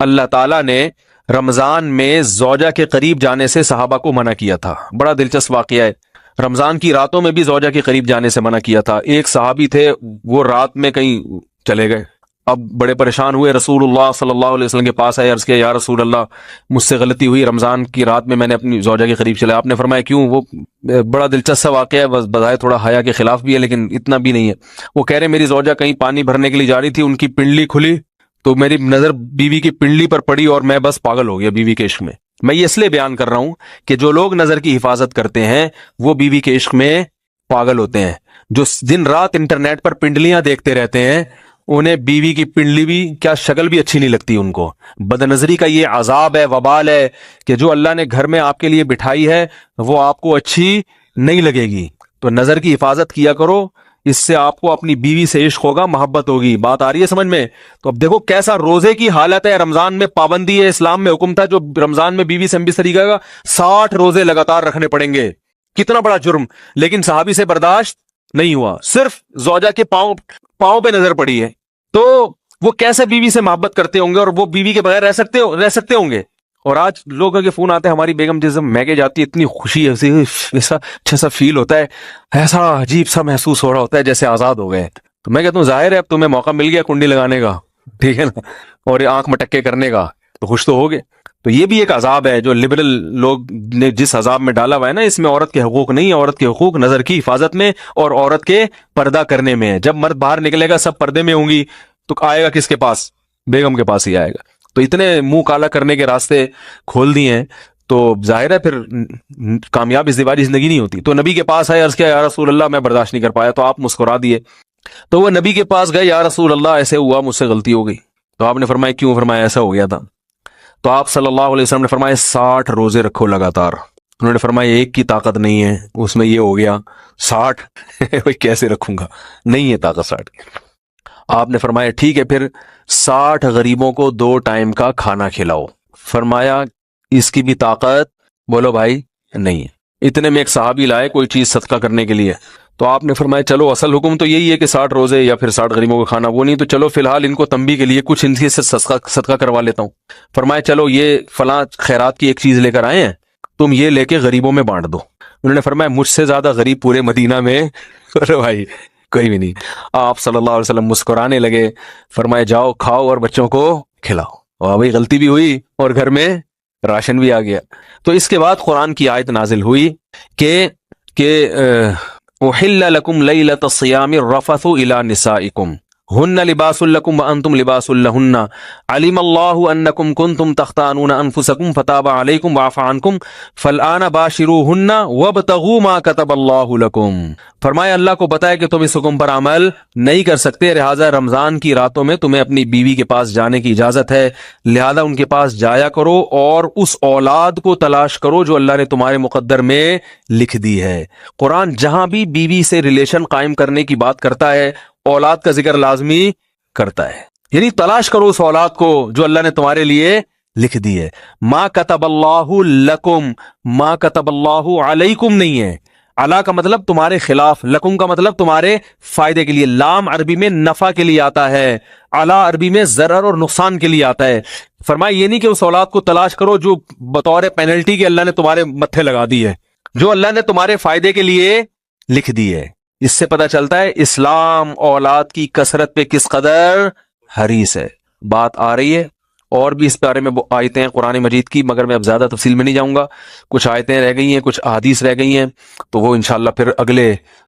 اللہ تعالیٰ نے رمضان میں زوجہ کے قریب جانے سے صحابہ کو منع کیا تھا. بڑا دلچسپ واقعہ ہے. رمضان کی راتوں میں بھی زوجہ کے قریب جانے سے منع کیا تھا. ایک صحابی تھے، وہ رات میں کہیں چلے گئے. اب بڑے پریشان ہوئے، رسول اللہ صلی اللہ علیہ وسلم کے پاس آئے، عرض کیا یا رسول اللہ مجھ سے غلطی ہوئی، رمضان کی رات میں نے اپنی زوجہ کے قریب چلا. آپ نے فرمایا کیوں؟ وہ بڑا دلچسپ واقعہ ہے، بس بظاہر تھوڑا حیا کے خلاف بھی ہے لیکن اتنا بھی نہیں ہے. وہ کہہ رہے میری زوجہ کہیں پانی بھرنے کے لیے جا رہی تھی، ان کی پنڈلی کھلی تو میری نظر بیوی کی پنڈلی پر پڑی اور میں بس پاگل ہو گیا بیوی کے عشق میں. میں یہ اس لیے بیان کر رہا ہوں کہ جو لوگ نظر کی حفاظت کرتے ہیں وہ بیوی کے عشق میں پاگل ہوتے ہیں. جو دن رات انٹرنیٹ پر پنڈلیاں دیکھتے رہتے ہیں انہیں بیوی کی پنڈلی بھی کیا شکل بھی اچھی نہیں لگتی ان کو. بد نظری کا یہ عذاب ہے، وبال ہے کہ جو اللہ نے گھر میں آپ کے لیے بٹھائی ہے وہ آپ کو اچھی نہیں لگے گی. تو نظر کی حفاظت کیا کرو، اس سے آپ کو اپنی بیوی سے عشق ہوگا، محبت ہوگی. بات آ رہی ہے سمجھ میں؟ تو اب دیکھو کیسا روزے کی حالت ہے. رمضان میں پابندی ہے، اسلام میں حکم تھا جو رمضان میں بیوی سے ہم بستری کرے گا 60 روزے لگاتار رکھنے پڑیں گے. کتنا بڑا جرم، لیکن صحابی سے برداشت نہیں ہوا. صرف زوجہ کے پاؤں پہ نظر پڑی ہے تو وہ کیسے بیوی سے محبت کرتے ہوں گے، اور وہ بیوی کے بغیر رہ سکتے ہوں گے. اور آج لوگوں کے فون آتے ہیں ہماری بیگم جس میگے جاتی ہے اتنی خوشی ہے، ایسا اچھا سا فیل ہوتا ہے، ایسا عجیب سا محسوس ہو رہا ہوتا ہے جیسے آزاد ہو گئے. تو میں کہتا ہوں ظاہر ہے اب تمہیں موقع مل گیا کنڈی لگانے کا، ٹھیک ہے نا، اور آنکھ مٹکے کرنے کا، تو خوش تو ہوگے. تو یہ بھی ایک عذاب ہے جو لبرل لوگ نے جس عذاب میں ڈالا ہوا ہے نا، اس میں عورت کے حقوق نہیں ہے. عورت کے حقوق نظر کی حفاظت میں اور عورت کے پردہ کرنے میں ہے. جب مرد باہر نکلے گا سب پردے میں ہوں گی تو آئے گا کس کے پاس؟ بیگم کے پاس ہی آئے گا. تو اتنے منہ کالا کرنے کے راستے کھول دیے ہیں تو ظاہر ہے پھر کامیاب ازدواجی زندگی نہیں ہوتی. تو نبی کے پاس آئے، عرض کیا یا رسول اللہ میں برداشت نہیں کر پایا. تو آپ مسکرا دیے. تو وہ نبی کے پاس گئے، یا رسول اللہ ایسے ہوا، مجھ سے غلطی ہو گئی. تو آپ نے فرمایا کیوں؟ فرمایا ایسا ہو گیا تھا. تو آپ صلی اللہ علیہ وسلم نے فرمایا 60 روزے رکھو لگاتار. انہوں نے فرمایا ایک کی طاقت نہیں ہے، اس میں یہ ہو گیا 60 کیسے رکھوں گا، نہیں ہے طاقت 60. آپ نے فرمایا ٹھیک ہے پھر 60 غریبوں کو 2 ٹائم کا کھانا کھلاؤ. فرمایا اس کی بھی طاقت بولو بھائی نہیں ہے. اتنے میں ایک صحابی لائے کوئی چیز صدقہ کرنے کے لیے. تو آپ نے فرمایا چلو اصل حکم تو یہی ہے کہ 60 روزے یا پھر 60 غریبوں کو کھانا، وہ نہیں تو چلو فی الحال ان کو تنبیہ کے لیے کچھ ان سے صدقہ کروا لیتا ہوں. فرمایا چلو یہ فلاں خیرات کی ایک چیز لے کر آئے ہیں، تم یہ لے کے غریبوں میں بانٹ دو. انہوں نے فرمایا مجھ سے زیادہ غریب پورے مدینہ میں بھائی کوئی بھی نہیں. آپ صلی اللہ علیہ وسلم مسکرانے لگے. فرمایا جاؤ کھاؤ اور بچوں کو کھلاؤ. اور بھائی غلطی بھی ہوئی اور گھر میں راشن بھی آ گیا. تو اس کے بعد قرآن کی آیت نازل ہوئی کہ احل لکم لیلۃ الصیام الرفث الی نسائکم ہن لباس لکم وانتم لباس لہن علم اللہ انکم کنتم تختانون انفسکم فتاب علیکم وعفى عنکم فالآن باشروہن وابتغوا ما کتب اللہ لکم. فرمایا اللہ کو بتایا کہ تم اس حکم پر عمل نہیں کر سکتے، لہٰذا رمضان کی راتوں میں تمہیں اپنی بیوی کے پاس جانے کی اجازت ہے، لہذا ان کے پاس جایا کرو اور اس اولاد کو تلاش کرو جو اللہ نے تمہارے مقدر میں لکھ دی ہے. قرآن جہاں بھی بیوی سے ریلیشن قائم کرنے کی بات کرتا ہے اولاد کا ذکر لازمی کرتا ہے، یعنی تلاش کرو اس اولاد کو جو اللہ نے تمہارے لیے لکھ دی ہے. ما کتب اللہ لکم، ما کتب اللہ علیکم نہیں ہے. علا کا مطلب تمہارے خلاف، لکم کا مطلب تمہارے فائدے کے لیے. لام عربی میں نفع کے لیے آتا ہے، علا عربی میں ضرر اور نقصان کے لیے آتا ہے. فرمایا یہ نہیں کہ اس اولاد کو تلاش کرو جو بطور پینلٹی کے اللہ نے تمہارے متھے لگا دی ہے، جو اللہ نے تمہارے فائدے کے لیے لکھ دی ہے. اس سے پتہ چلتا ہے اسلام اولاد کی کثرت پہ کس قدر حریص ہے. بات آ رہی ہے اور بھی اس بارے میں آیتیں ہیں قرآن مجید کی، مگر میں اب زیادہ تفصیل میں نہیں جاؤں گا. کچھ آیتیں رہ گئی ہیں، کچھ احادیث رہ گئی ہیں، تو وہ انشاءاللہ پھر اگلے